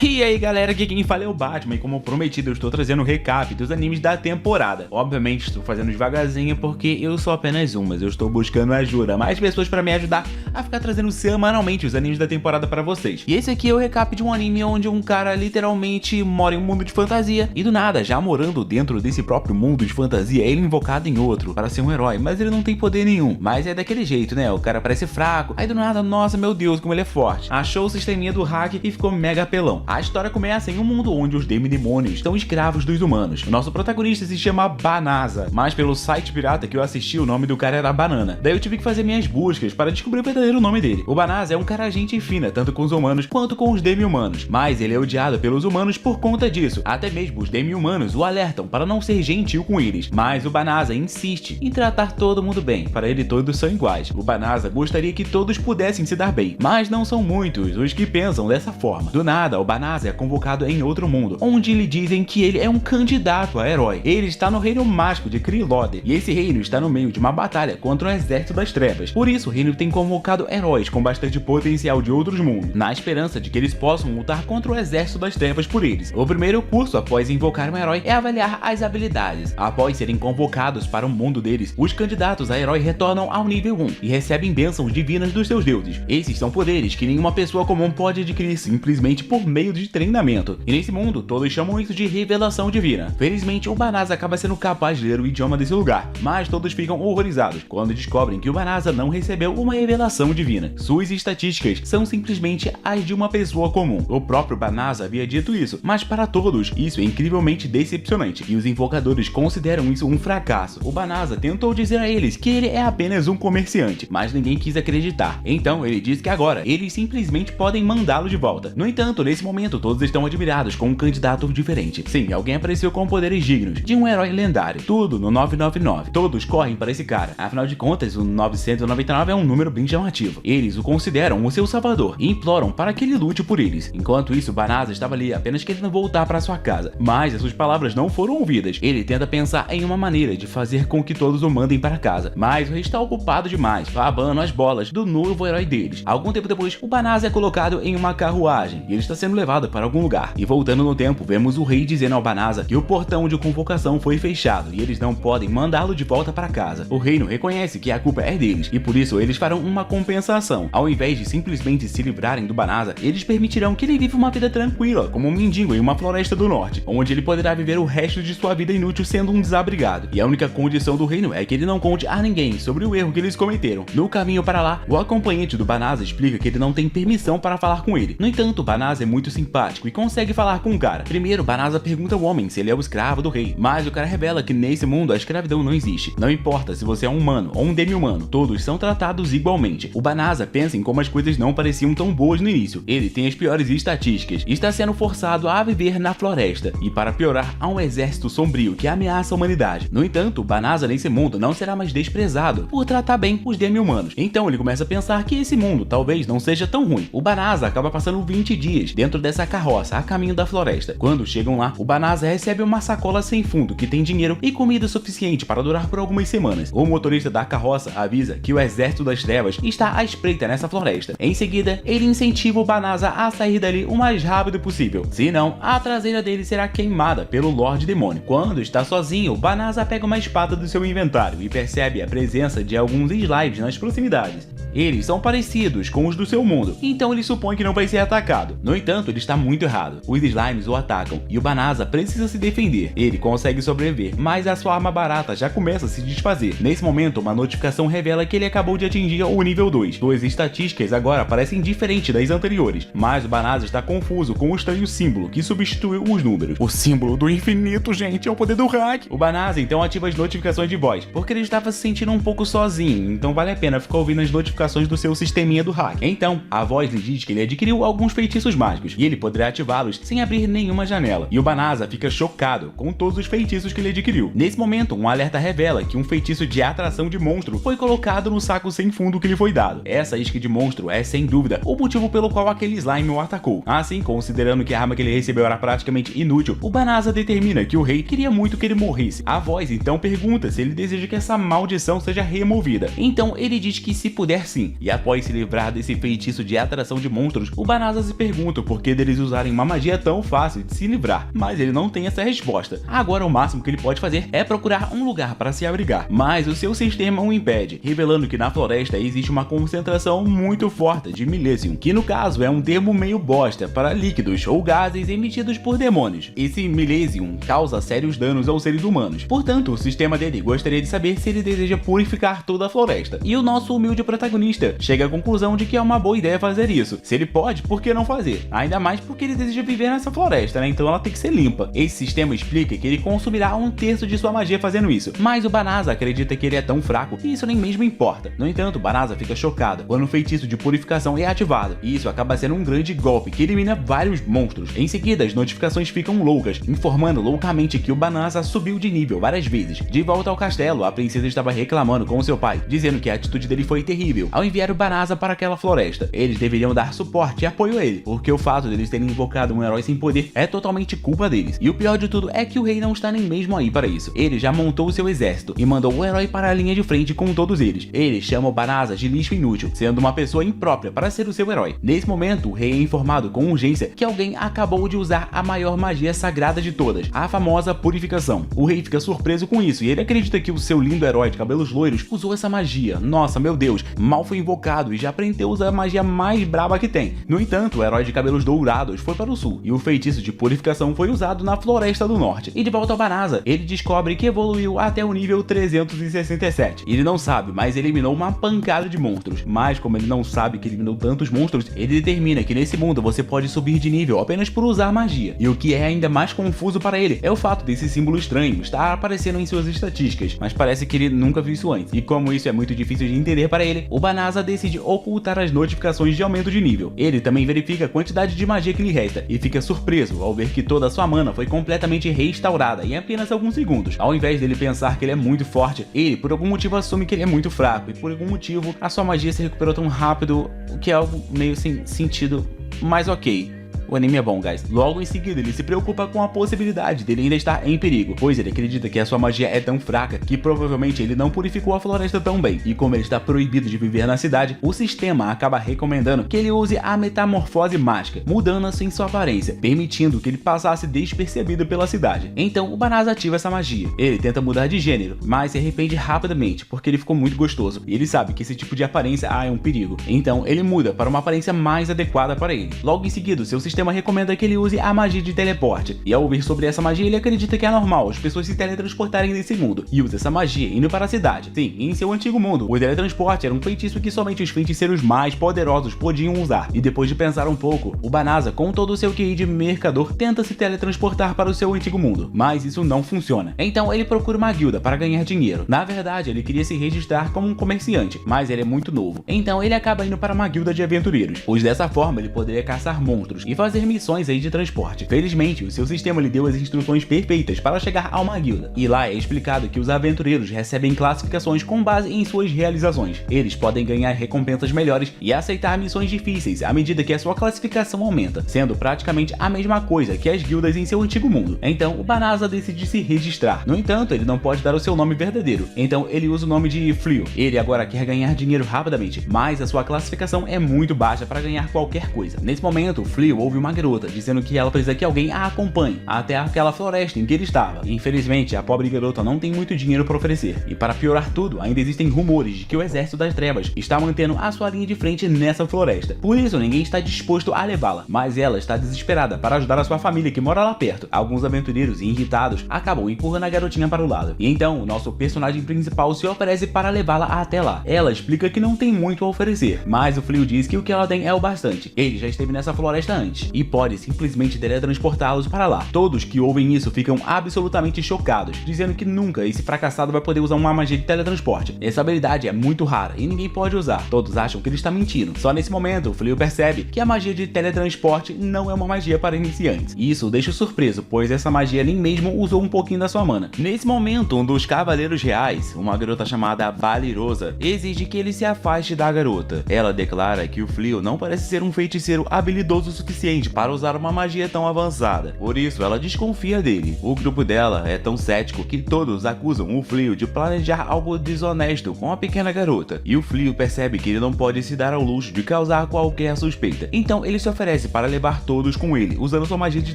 E aí galera, aqui quem fala é o Batman e como prometido eu estou trazendo um recap dos animes da temporada. Obviamente estou fazendo devagarzinho porque eu sou apenas um, mas eu estou buscando ajuda, mais pessoas para me ajudar a ficar trazendo semanalmente os animes da temporada para vocês. E esse aqui é o recap de um anime onde um cara literalmente mora em um mundo de fantasia e do nada, já morando dentro desse próprio mundo de fantasia, ele é invocado em outro para ser um herói, mas ele não tem poder nenhum. Mas é daquele jeito, né? O cara parece fraco, aí do nada, nossa, meu Deus, como ele é forte. Achou o sisteminha do hack e ficou mega apelão. A história começa em um mundo onde os demônios são escravos dos humanos. O nosso protagonista se chama Banasa, mas pelo site pirata que eu assisti o nome do cara era Banana. Daí eu tive que fazer minhas buscas para descobrir o verdadeiro nome dele. O Banasa é um cara gente fina, tanto com os humanos quanto com os demi-humanos, mas ele é odiado pelos humanos por conta disso. Até mesmo os demi-humanos o alertam para não ser gentil com eles, mas o Banasa insiste em tratar todo mundo bem. Para ele todos são iguais. O Banasa gostaria que todos pudessem se dar bem, mas não são muitos os que pensam dessa forma. Do nada, o Banasa é convocado em outro mundo, onde lhe dizem que ele é um candidato a herói. Ele está no reino mágico de Krillode, e esse reino está no meio de uma batalha contra o exército das trevas. Por isso, o reino tem convocado heróis com bastante potencial de outros mundos, na esperança de que eles possam lutar contra o exército das trevas por eles. O primeiro curso após invocar um herói é avaliar as habilidades. Após serem convocados para o mundo deles, os candidatos a herói retornam ao nível 1 e recebem bênçãos divinas dos seus deuses. Esses são poderes que nenhuma pessoa comum pode adquirir simplesmente por meio de treinamento. E nesse mundo, todos chamam isso de revelação divina. Felizmente, o Banasa acaba sendo capaz de ler o idioma desse lugar, mas todos ficam horrorizados quando descobrem que o Banasa não recebeu uma revelação divina. Suas estatísticas são simplesmente as de uma pessoa comum. O próprio Banasa havia dito isso, mas para todos, isso é incrivelmente decepcionante, e os invocadores consideram isso um fracasso. O Banasa tentou dizer a eles que ele é apenas um comerciante, mas ninguém quis acreditar. Então ele diz que agora eles simplesmente podem mandá-lo de volta. No entanto, nesse momento todos estão admirados com um candidato diferente. Sim, alguém apareceu com poderes dignos de um herói lendário. Tudo no 999. Todos correm para esse cara. Afinal de contas, o 999 é um número bem chamativo. Eles o consideram o seu salvador e imploram para que ele lute por eles. Enquanto isso, Banasa estava ali apenas querendo voltar para sua casa, mas as suas palavras não foram ouvidas. Ele tenta pensar em uma maneira de fazer com que todos o mandem para casa, mas o rei está ocupado demais, babando as bolas do novo herói deles. Algum tempo depois, o Banasa é colocado em uma carruagem e ele está sendo levado para algum lugar. E voltando no tempo, vemos o rei dizendo ao Banasa que o portão de convocação foi fechado e eles não podem mandá-lo de volta para casa. O reino reconhece que a culpa é deles e por isso eles farão uma compensação. Ao invés de simplesmente se livrarem do Banasa, eles permitirão que ele viva uma vida tranquila, como um mendigo em uma floresta do norte, onde ele poderá viver o resto de sua vida inútil sendo um desabrigado. E a única condição do reino é que ele não conte a ninguém sobre o erro que eles cometeram. No caminho para lá, o acompanhante do Banasa explica que ele não tem permissão para falar com ele. No entanto, o Banasa é muito simpático e consegue falar com o cara. Primeiro, Banasa pergunta ao homem se ele é o escravo do rei, mas o cara revela que nesse mundo a escravidão não existe. Não importa se você é um humano ou um demi-humano, todos são tratados igualmente. O Banasa pensa em como as coisas não pareciam tão boas no início. Ele tem as piores estatísticas e está sendo forçado a viver na floresta. E para piorar, há um exército sombrio que ameaça a humanidade. No entanto, o Banasa nesse mundo não será mais desprezado por tratar bem os demi-humanos. Então ele começa a pensar que esse mundo talvez não seja tão ruim. O Banasa acaba passando 20 dias dentro dessa carroça a caminho da floresta. Quando chegam lá, o Banasa recebe uma sacola sem fundo que tem dinheiro e comida suficiente para durar por algumas semanas. O motorista da carroça avisa que o exército das trevas está à espreita nessa floresta. Em seguida, ele incentiva o Banasa a sair dali o mais rápido possível, senão a traseira dele será queimada pelo Lorde Demônio. Quando está sozinho, o Banasa pega uma espada do seu inventário e percebe a presença de alguns slimes nas proximidades. Eles são parecidos com os do seu mundo, então ele supõe que não vai ser atacado. No entanto, ele está muito errado. Os slimes o atacam e o Banasa precisa se defender. Ele consegue sobreviver, mas a sua arma barata já começa a se desfazer. Nesse momento, uma notificação revela que ele acabou de atingir o nível 2. Suas estatísticas agora parecem diferentes das anteriores, mas o Banasa está confuso com o estranho símbolo que substitui os números. O símbolo do infinito, gente, é o poder do hack. O Banasa então ativa as notificações de voz, porque ele estava se sentindo um pouco sozinho, então vale a pena ficar ouvindo as notificações do seu sisteminha do hack. Então, a voz lhe diz que ele adquiriu alguns feitiços mágicos e ele poderá ativá-los sem abrir nenhuma janela. E o Banasa fica chocado com todos os feitiços que ele adquiriu. Nesse momento, um alerta revela que um feitiço de atração de monstro foi colocado no saco sem fundo que lhe foi dado. Essa isca de monstro é, sem dúvida, o motivo pelo qual aquele slime o atacou. Assim, considerando que a arma que ele recebeu era praticamente inútil, o Banasa determina que o rei queria muito que ele morresse. A voz então pergunta se ele deseja que essa maldição seja removida. Então ele diz que se puder sim. E após se livrar desse feitiço de atração de monstros, o Banasa se pergunta o porquê deles usarem uma magia tão fácil de se livrar, mas ele não tem essa resposta. Agora o máximo que ele pode fazer é procurar um lugar para se abrigar, mas o seu sistema o impede, revelando que na floresta existe uma concentração muito forte de Milesium, que no caso é um termo meio bosta para líquidos ou gases emitidos por demônios. Esse Milesium causa sérios danos aos seres humanos, portanto o sistema dele gostaria de saber se ele deseja purificar toda a floresta. E o nosso humilde protagonista chega à conclusão de que é uma boa ideia fazer isso. Se ele pode, por que não fazer? Ainda mais porque ele deseja viver nessa floresta, né? Então ela tem que ser limpa. Esse sistema explica que ele consumirá 1/3 de sua magia fazendo isso, mas o Banasa acredita que ele é tão fraco que isso nem mesmo importa. No entanto, o Banasa fica chocado quando o feitiço de purificação é ativado, e isso acaba sendo um grande golpe que elimina vários monstros. Em seguida, as notificações ficam loucas, informando loucamente que o Banasa subiu de nível várias vezes. De volta ao castelo, a princesa estava reclamando com seu pai, dizendo que a atitude dele foi terrível ao enviar o Banasa para aquela floresta. Eles deveriam dar suporte e apoio a ele, porque o fato deles terem invocado um herói sem poder é totalmente culpa deles. E o pior de tudo é que o rei não está nem mesmo aí para isso. Ele já montou o seu exército e mandou o herói para a linha de frente com todos eles. Ele chama o Banasa de lixo inútil, sendo uma pessoa imprópria para ser o seu herói. Nesse momento, o rei é informado com urgência que alguém acabou de usar a maior magia sagrada de todas, a famosa purificação. O rei fica surpreso com isso e ele acredita que o seu lindo herói de cabelos loiros usou essa magia. Nossa, meu Deus, mal foi invocado e já aprendeu a usar a magia mais braba que tem. No entanto, o herói de cabelos dourados foi para o sul e o feitiço de purificação foi usado na floresta do norte. E de volta ao Banasa, ele descobre que evoluiu até o nível 367. Ele não sabe, mas eliminou uma pancada de monstros. Mas como ele não sabe que eliminou tantos monstros, ele determina que nesse mundo você pode subir de nível apenas por usar magia. E o que é ainda mais confuso para ele é o fato desse símbolo estranho estar aparecendo em suas estatísticas, mas parece que ele nunca viu isso antes. E como isso é muito difícil de entender para ele, o Banasa decide ocultar as notificações de aumento de nível. Ele também verifica a quantidade de magia que lhe resta e fica surpreso ao ver que toda a sua mana foi completamente restaurada em apenas alguns segundos. Ao invés dele pensar que ele é muito forte, ele por algum motivo assume que ele é muito fraco e por algum motivo a sua magia se recuperou tão rápido, o que é algo meio sem sentido, mas ok. O anime é bom, guys. Logo em seguida, ele se preocupa com a possibilidade dele ainda estar em perigo, pois ele acredita que a sua magia é tão fraca que provavelmente ele não purificou a floresta tão bem. E como ele está proibido de viver na cidade, o sistema acaba recomendando que ele use a metamorfose mágica, mudando assim sua aparência, permitindo que ele passasse despercebido pela cidade. Então, o Banasa ativa essa magia. Ele tenta mudar de gênero, mas se arrepende rapidamente, porque ele ficou muito gostoso. E ele sabe que esse tipo de aparência é um perigo. Então, ele muda para uma aparência mais adequada para ele. Logo em seguida, o seu sistema recomenda que ele use a magia de teleporte, e ao ouvir sobre essa magia ele acredita que é normal as pessoas se teletransportarem nesse mundo, e usa essa magia indo para a cidade. Sim, em seu antigo mundo, o teletransporte era um feitiço que somente os feiticeiros mais poderosos podiam usar, e depois de pensar um pouco, o Banasa, com todo o seu QI de mercador, tenta se teletransportar para o seu antigo mundo, mas isso não funciona. Então ele procura uma guilda para ganhar dinheiro. Na verdade, ele queria se registrar como um comerciante, mas ele é muito novo, então ele acaba indo para uma guilda de aventureiros, pois dessa forma ele poderia caçar monstros e fazer missões aí de transporte. Felizmente, o seu sistema lhe deu as instruções perfeitas para chegar a uma guilda, e lá é explicado que os aventureiros recebem classificações com base em suas realizações. Eles podem ganhar recompensas melhores e aceitar missões difíceis à medida que a sua classificação aumenta, sendo praticamente a mesma coisa que as guildas em seu antigo mundo. Então, o Banasa decide se registrar. No entanto, ele não pode dar o seu nome verdadeiro, então ele usa o nome de Fleo. Ele agora quer ganhar dinheiro rapidamente, mas a sua classificação é muito baixa para ganhar qualquer coisa. Nesse momento, Fleo ouve uma garota dizendo que ela precisa que alguém a acompanhe até aquela floresta em que ele estava. Infelizmente, a pobre garota não tem muito dinheiro para oferecer. E para piorar tudo, ainda existem rumores de que o Exército das Trevas está mantendo a sua linha de frente nessa floresta. Por isso, ninguém está disposto a levá-la, mas ela está desesperada para ajudar a sua família que mora lá perto. Alguns aventureiros irritados acabam empurrando a garotinha para o lado. E então, o nosso personagem principal se oferece para levá-la até lá. Ela explica que não tem muito a oferecer, mas o Fleo diz que o que ela tem é o bastante. Ele já esteve nessa floresta antes e pode simplesmente teletransportá-los para lá. Todos que ouvem isso ficam absolutamente chocados, dizendo que nunca esse fracassado vai poder usar uma magia de teletransporte. Essa habilidade é muito rara e ninguém pode usar. Todos acham que ele está mentindo. Só nesse momento, o Fleo percebe que a magia de teletransporte não é uma magia para iniciantes. E isso o deixa surpreso, pois essa magia nem mesmo usou um pouquinho da sua mana. Nesse momento, um dos Cavaleiros Reais, uma garota chamada Valirosa, exige que ele se afaste da garota. Ela declara que o Fleo não parece ser um feiticeiro habilidoso o suficiente suficiente para usar uma magia tão avançada. Por isso, ela desconfia dele. O grupo dela é tão cético que todos acusam o Fleo de planejar algo desonesto com a pequena garota. E o Fleo percebe que ele não pode se dar ao luxo de causar qualquer suspeita. Então ele se oferece para levar todos com ele, usando sua magia de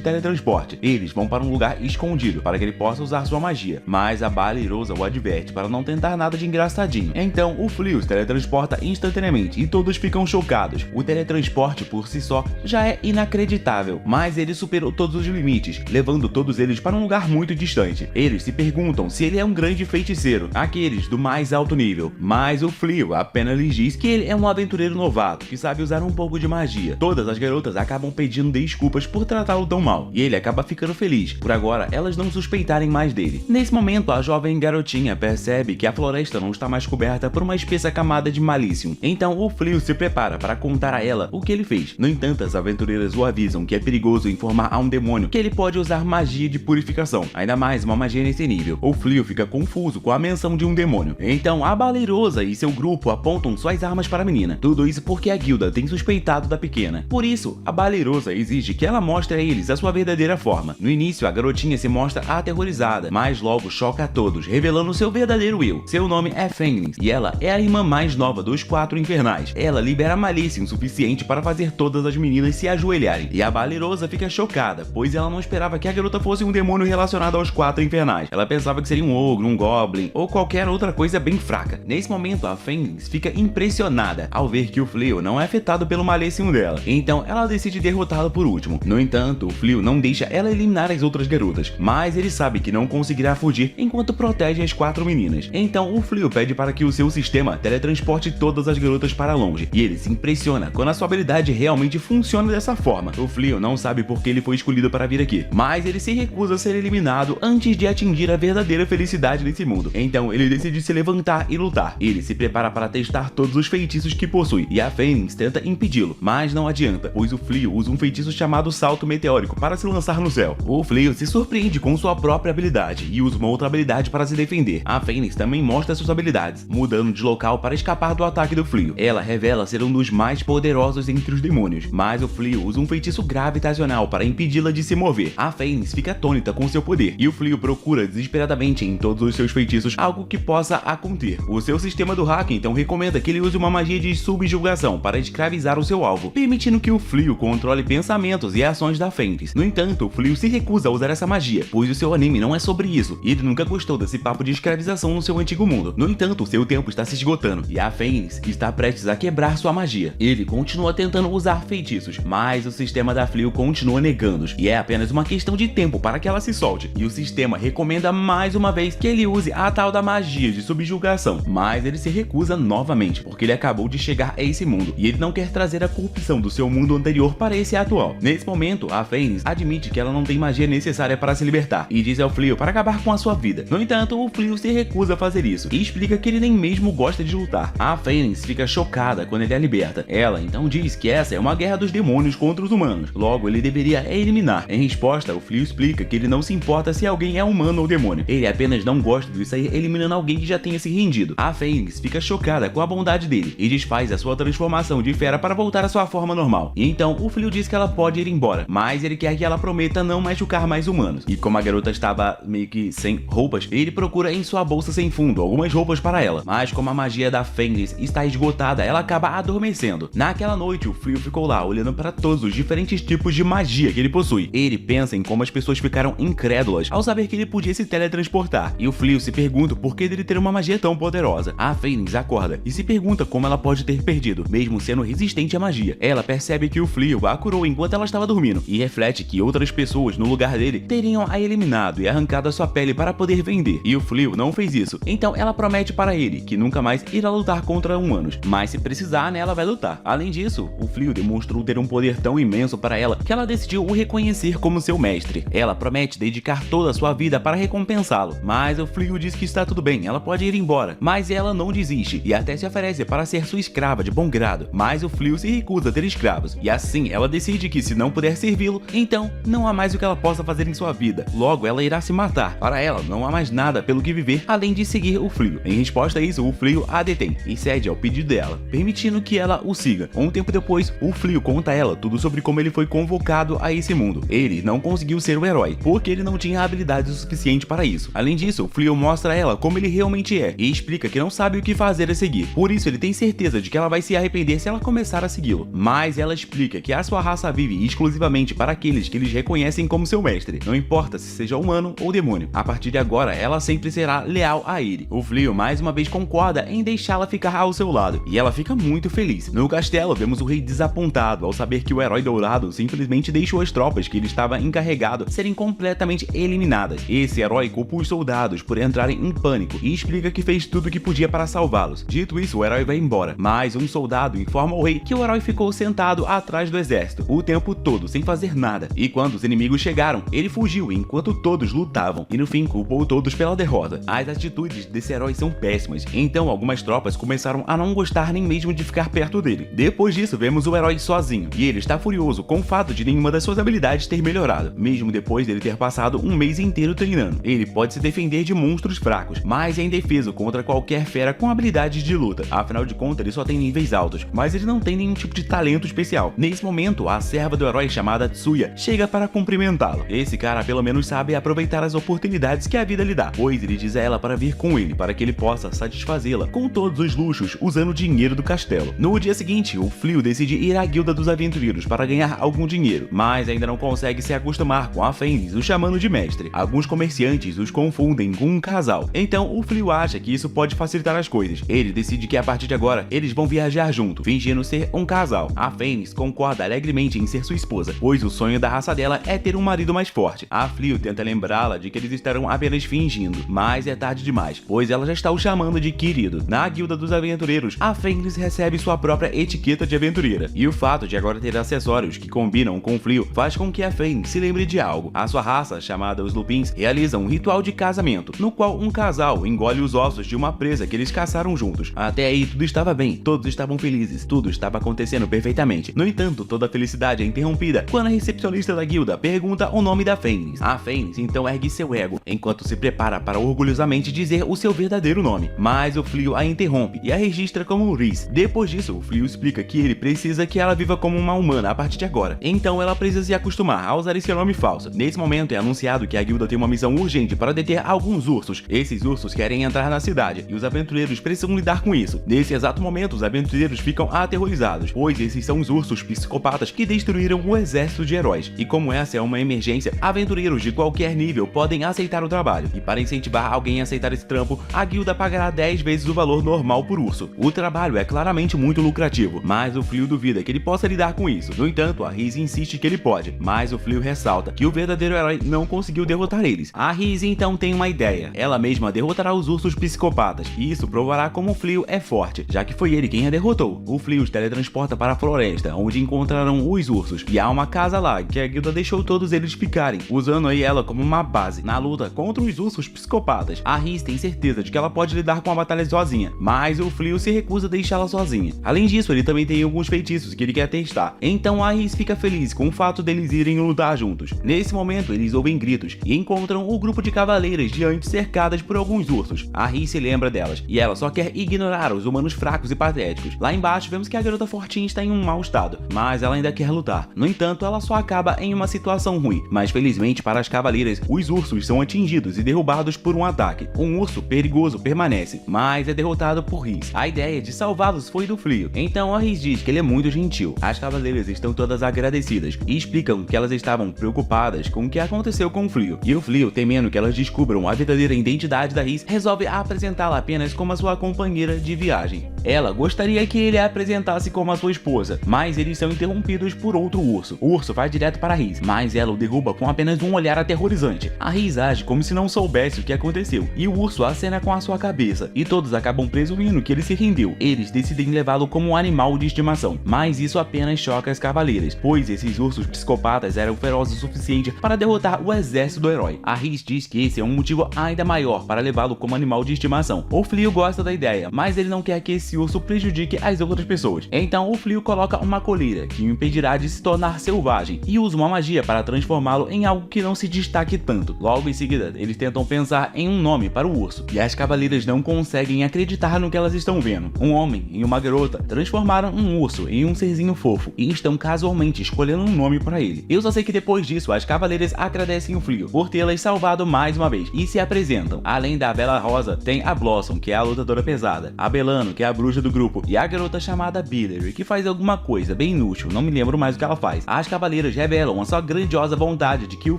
teletransporte. Eles vão para um lugar escondido para que ele possa usar sua magia. Mas a Balirosa o adverte para não tentar nada de engraçadinho. Então o Fleo se teletransporta instantaneamente e todos ficam chocados. O teletransporte por si só já é inacreditável, mas ele superou todos os limites, levando todos eles para um lugar muito distante. Eles se perguntam se ele é um grande feiticeiro, aqueles do mais alto nível, mas o Fleo apenas lhes diz que ele é um aventureiro novato que sabe usar um pouco de magia. Todas as garotas acabam pedindo desculpas por tratá-lo tão mal, e ele acaba ficando feliz por agora elas não suspeitarem mais dele. Nesse momento, a jovem garotinha percebe que a floresta não está mais coberta por uma espessa camada de Malicium. Então o Fleo se prepara para contar a ela o que ele fez. No entanto, as aventureiras o avisam que é perigoso informar a um demônio que ele pode usar magia de purificação, ainda mais uma magia nesse nível. O Fleo fica confuso com a menção de um demônio. Então a Balirosa e seu grupo apontam suas armas para a menina. Tudo isso porque a guilda tem suspeitado da pequena. Por isso, a Balirosa exige que ela mostre a eles a sua verdadeira forma. No início, a garotinha se mostra aterrorizada, mas logo choca a todos, revelando seu verdadeiro eu. Seu nome é Fenris e ela é a irmã mais nova dos 4 infernais. Ela libera malícia o suficiente para fazer todas as meninas se ajoelharem. E a Balirosa fica chocada, pois ela não esperava que a garota fosse um demônio relacionado aos 4 infernais. Ela pensava que seria um ogro, um goblin ou qualquer outra coisa bem fraca. Nesse momento, a Fenris fica impressionada ao ver que o Fleo não é afetado pelo malício dela. Então ela decide derrotá-lo por último. No entanto, o Fleo não deixa ela eliminar as outras garotas, mas ele sabe que não conseguirá fugir enquanto protege as 4 meninas. Então o Fleo pede para que o seu sistema teletransporte todas as garotas para longe, e ele se impressiona quando a sua habilidade realmente funciona dessa forma. O Fleo não sabe por que ele foi escolhido para vir aqui, mas ele se recusa a ser eliminado antes de atingir a verdadeira felicidade nesse mundo. Então ele decide se levantar e lutar. Ele se prepara para testar todos os feitiços que possui, e a Fênix tenta impedi-lo, mas não adianta, pois o Fleo usa um feitiço chamado Salto Meteórico para se lançar no céu. O Fleo se surpreende com sua própria habilidade e usa uma outra habilidade para se defender. A Fênix também mostra suas habilidades, mudando de local para escapar do ataque do Fleo. Ela revela ser um dos mais poderosos entre os demônios, mas o Fleo usa um feitiço gravitacional para impedi-la de se mover. A Fênix fica atônita com seu poder, e o Fleo procura desesperadamente em todos os seus feitiços algo que possa a conter. O seu sistema do hack então recomenda que ele use uma magia de subjugação para escravizar o seu alvo, permitindo que o Fleo controle pensamentos e ações da Fênix. No entanto, o Fleo se recusa a usar essa magia, pois o seu anime não é sobre isso, e ele nunca gostou desse papo de escravização no seu antigo mundo. No entanto, seu tempo está se esgotando, e a Fênix está prestes a quebrar sua magia. Ele continua tentando usar feitiços, mas o sistema da Fleo continua negando-os, e é apenas uma questão de tempo para que ela se solte, e o sistema recomenda mais uma vez que ele use a tal da magia de subjugação, mas ele se recusa novamente, porque ele acabou de chegar a esse mundo, e ele não quer trazer a corrupção do seu mundo anterior para esse atual. Nesse momento, a Fênix admite que ela não tem magia necessária para se libertar, e diz ao Fleo para acabar com a sua vida. No entanto, o Fleo se recusa a fazer isso, e explica que ele nem mesmo gosta de lutar. A Fênix fica chocada quando ele a liberta. Ela então diz que essa é uma guerra dos demônios contra os humanos, logo ele deveria eliminar. Em resposta, o Fleo explica que ele não se importa se alguém é humano ou demônio, ele apenas não gosta de sair eliminando alguém que já tenha se rendido. A Fênix fica chocada com a bondade dele e desfaz a sua transformação de fera para voltar à sua forma normal. E então o Fleo diz que ela pode ir embora, mas ele quer que ela prometa não machucar mais humanos. E como a garota estava meio que sem roupas, ele procura em sua bolsa sem fundo algumas roupas para ela, mas como a magia da Fênix está esgotada, ela acaba adormecendo. Naquela noite, o Fleo ficou lá olhando para todos os diferentes tipos de magia que ele possui. Ele pensa em como as pessoas ficaram incrédulas ao saber que ele podia se teletransportar, e o Fleo se pergunta por que dele ter uma magia tão poderosa. A Fênix acorda e se pergunta como ela pode ter perdido, mesmo sendo resistente à magia. Ela percebe que o Fleo a curou enquanto ela estava dormindo, e reflete que outras pessoas no lugar dele teriam a eliminado e arrancado a sua pele para poder vender, e o Fleo não fez isso. Então ela promete para ele que nunca mais irá lutar contra humanos, mas se precisar, né, ela vai lutar. Além disso, o Fleo demonstrou ter um poder tão imenso para ela que ela decidiu o reconhecer como seu mestre. Ela promete dedicar toda a sua vida para recompensá-lo, mas o Fleo diz que está tudo bem, ela pode ir embora. Mas ela não desiste e até se oferece para ser sua escrava de bom grado, mas o Fleo se recusa a ter escravos, e assim ela decide que se não puder servi-lo, então não há mais o que ela possa fazer em sua vida. Logo ela irá se matar. Para ela não há mais nada pelo que viver além de seguir o Fleo. Em resposta a isso, o Fleo a detém e cede ao pedido dela, permitindo que ela o siga. Um tempo depois, o Fleo conta a ela tudo sobre sobre como ele foi convocado a esse mundo. Ele não conseguiu ser o herói, porque ele não tinha habilidade o suficiente para isso. Além disso, Fleo mostra a ela como ele realmente é, e explica que não sabe o que fazer a seguir. Por isso, ele tem certeza de que ela vai se arrepender se ela começar a segui-lo. Mas ela explica que a sua raça vive exclusivamente para aqueles que eles reconhecem como seu mestre, não importa se seja humano ou demônio. A partir de agora, ela sempre será leal a ele. O Fleo mais uma vez concorda em deixá-la ficar ao seu lado, e ela fica muito feliz. No castelo, vemos o rei desapontado ao saber que o herói dourado simplesmente deixou as tropas que ele estava encarregado serem completamente eliminadas. Esse herói culpa os soldados por entrarem em pânico e explica que fez tudo o que podia para salvá-los. Dito isso, o herói vai embora, mas um soldado informa ao rei que o herói ficou sentado atrás do exército o tempo todo sem fazer nada, e quando os inimigos chegaram, ele fugiu enquanto todos lutavam, e no fim culpou todos pela derrota. As atitudes desse herói são péssimas, então algumas tropas começaram a não gostar nem mesmo de ficar perto dele. Depois disso, vemos o herói sozinho, e ele está furioso com o fato de nenhuma das suas habilidades ter melhorado, mesmo depois dele ter passado um mês inteiro treinando. Ele pode se defender de monstros fracos, mas é indefeso contra qualquer fera com habilidades de luta. Afinal de contas, ele só tem níveis altos, mas ele não tem nenhum tipo de talento especial. Nesse momento, a serva do herói chamada Tsuya chega para cumprimentá-lo. Esse cara pelo menos sabe aproveitar as oportunidades que a vida lhe dá, pois ele diz a ela para vir com ele, para que ele possa satisfazê-la com todos os luxos usando o dinheiro do castelo. No dia seguinte, o Fleo decide ir à guilda dos aventureiros para ganhar algum dinheiro, mas ainda não consegue se acostumar com a Fênix o chamando de mestre. Alguns comerciantes os confundem com um casal, então o Fleo acha que isso pode facilitar as coisas. Ele decide que a partir de agora eles vão viajar junto, fingindo ser um casal. A Fênix concorda alegremente em ser sua esposa, pois o sonho da raça dela é ter um marido mais forte. A Fleo tenta lembrá-la de que eles estarão apenas fingindo, mas é tarde demais, pois ela já está o chamando de querido. Na guilda dos aventureiros, a Fênix recebe sua própria etiqueta de aventureira, e o fato de agora ter acessórios que combinam com o Fleo faz com que a Fênix se lembre de algo. A sua raça, chamada os Lupins, realiza um ritual de casamento, no qual um casal engole os ossos de uma presa que eles caçaram juntos. Até aí tudo estava bem, todos estavam felizes, tudo estava acontecendo perfeitamente. No entanto, toda a felicidade é interrompida quando a recepcionista da guilda pergunta o nome da Fênix. A Fênix então ergue seu ego, enquanto se prepara para orgulhosamente dizer o seu verdadeiro nome, mas o Fleo a interrompe e a registra como Rhys. Depois disso, o Fleo explica que ele precisa que ela viva como uma humana a partir de agora, então ela precisa se acostumar a usar esse nome falso. Nesse momento é anunciado que a guilda tem uma missão urgente para deter alguns ursos. Esses ursos querem entrar na cidade, e os aventureiros precisam lidar com isso. Nesse exato momento, os aventureiros ficam aterrorizados, pois esses são os ursos psicopatas que destruíram o exército de heróis. E como essa é uma emergência, aventureiros de qualquer nível podem aceitar o trabalho. E para incentivar alguém a aceitar esse trampo, a guilda pagará 10 vezes o valor normal por urso. O trabalho é claramente muito lucrativo, mas o Fleo duvida que ele possa lidar com isso. No entanto, a Rhys insiste que ele pode, mas o Fleo ressalta que o verdadeiro herói não conseguiu derrotar eles. A Rhys então tem uma ideia. Ela mesma derrotará os ursos psicopatas, e isso provará como o Fleo é forte, já que foi ele quem a derrotou. O Fleo os teletransporta para a floresta, onde encontrarão os ursos, e há uma casa lá que a guilda deixou todos eles ficarem, usando aí ela como uma base na luta contra os ursos psicopatas. A Rhys tem certeza de que ela pode lidar com a batalha sozinha, mas o Fleo se recusa a deixá-la sozinha. Além disso, ele também tem alguns feitiços que ele quer testar, então a Rhys fica feliz com o fato deles irem lutar juntos. Nesse momento, eles ouvem gritos e encontram o grupo de cavaleiras diante cercadas por alguns ursos. A Rhys se lembra delas, e ela só quer ignorar os humanos fracos e patéticos. Lá embaixo, vemos que a garota fortinha está em um mau estado, mas ela ainda quer lutar. No entanto, ela só acaba em uma situação ruim, mas felizmente para as cavaleiras, os ursos são atingidos e derrubados por um ataque. Um urso perigoso permanece, mas é derrotado por Rhys. A ideia de salvá-los foi do Fleo, então a Rhys diz que ele é muito gentil. As cavaleiras estão todas agradecidas e explicam que elas estavam preocupadas com o que aconteceu com o Fleo, e o Fleo, temendo que elas descubram a verdadeira identidade da Rhys, resolve apresentá-la apenas como a sua companheira de viagem. Ela gostaria que ele a apresentasse como a sua esposa, mas eles são interrompidos por outro urso. O urso vai direto para Rhys, mas ela o derruba com apenas um olhar aterrorizante. A Rhys age como se não soubesse o que aconteceu, e o urso acena com a sua cabeça, e todos acabam presumindo que ele se rendeu. Eles decidem levá-lo como um animal de estimação, mas isso apenas choca as cavaleiras, pois esses ursos psicopatas eram ferozes o suficiente para derrotar o exército do herói. A Rhys diz que esse é um motivo ainda maior para levá-lo como animal de estimação. O Fleo gosta da ideia, mas ele não quer que esse esse urso prejudique as outras pessoas. Então o Fleo coloca uma coleira que o impedirá de se tornar selvagem e usa uma magia para transformá-lo em algo que não se destaque tanto. Logo em seguida, eles tentam pensar em um nome para o urso e as cavaleiras não conseguem acreditar no que elas estão vendo. Um homem e uma garota transformaram um urso em um serzinho fofo e estão casualmente escolhendo um nome para ele. Eu só sei que depois disso, as cavaleiras agradecem o Fleo por tê-las salvado mais uma vez e se apresentam. Além da Bela Rosa, tem a Blossom, que é a lutadora pesada, a Belano, que é a bruxa do grupo, e a garota chamada Billery, que faz alguma coisa bem inútil, não me lembro mais o que ela faz. As cavaleiras revelam a sua grandiosa vontade de que o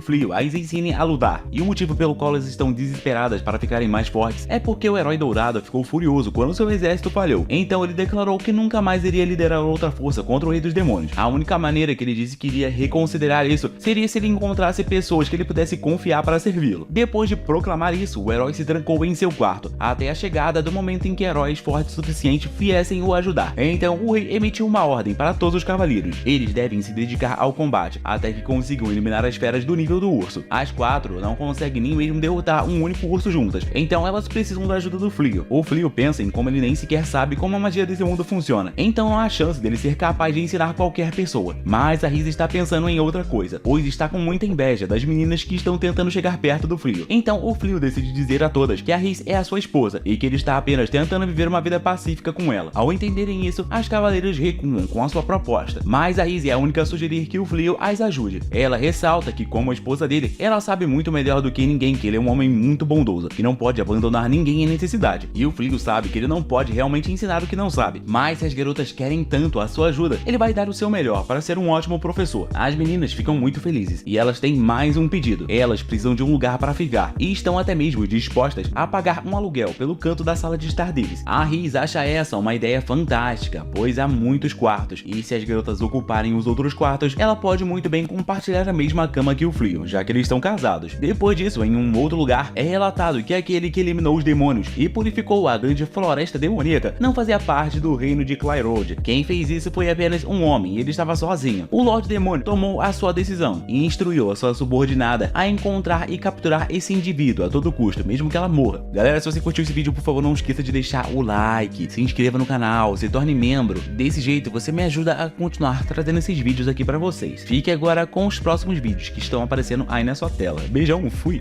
Fleo as ensine a lutar, e o motivo pelo qual elas estão desesperadas para ficarem mais fortes é porque o herói dourado ficou furioso quando seu exército falhou, então ele declarou que nunca mais iria liderar outra força contra o Rei dos Demônios. A única maneira que ele disse que iria reconsiderar isso seria se ele encontrasse pessoas que ele pudesse confiar para servi-lo. Depois de proclamar isso, o herói se trancou em seu quarto, até a chegada do momento em que heróis fortes o suficiente viessem o ajudar. Então o rei emitiu uma ordem para todos os cavaleiros. Eles devem se dedicar ao combate, até que consigam eliminar as feras do nível do urso. As 4 não conseguem nem mesmo derrotar um único urso juntas, então elas precisam da ajuda do Fleo. O Fleo pensa em como ele nem sequer sabe como a magia desse mundo funciona, então não há chance dele ser capaz de ensinar qualquer pessoa. Mas a Riz está pensando em outra coisa, pois está com muita inveja das meninas que estão tentando chegar perto do Fleo. Então o Fleo decide dizer a todas que a Riz é a sua esposa e que ele está apenas tentando viver uma vida pacífica com ela. Ao entenderem isso, as cavaleiras recuam com a sua proposta, mas a Riz é a única a sugerir que o Fleo as ajude. Ela ressalta que, como a esposa dele, ela sabe muito melhor do que ninguém que ele é um homem muito bondoso, que não pode abandonar ninguém em necessidade. E o Fleo sabe que ele não pode realmente ensinar o que não sabe, mas se as garotas querem tanto a sua ajuda, ele vai dar o seu melhor para ser um ótimo professor. As meninas ficam muito felizes e elas têm mais um pedido. Elas precisam de um lugar para ficar e estão até mesmo dispostas a pagar um aluguel pelo canto da sala de estar deles. A Riz acha essa uma ideia fantástica, pois há muitos quartos e se as garotas ocuparem os outros quartos, ela pode muito bem compartilhar a mesma cama que o Fleo, já que eles estão casados. Depois disso, em um outro lugar, é relatado que aquele que eliminou os demônios e purificou a grande floresta demoníaca não fazia parte do reino de Clyrode. Quem fez isso foi apenas um homem e ele estava sozinho. O Lorde Demônio tomou a sua decisão e instruiu a sua subordinada a encontrar e capturar esse indivíduo a todo custo, mesmo que ela morra. Galera, se você curtiu esse vídeo, por favor, não esqueça de deixar o like, se inscreva no canal, se torne membro. Desse jeito, você me ajuda a continuar trazendo esses vídeos aqui pra vocês. Fique agora com os próximos vídeos que estão aparecendo aí na sua tela. Beijão, fui!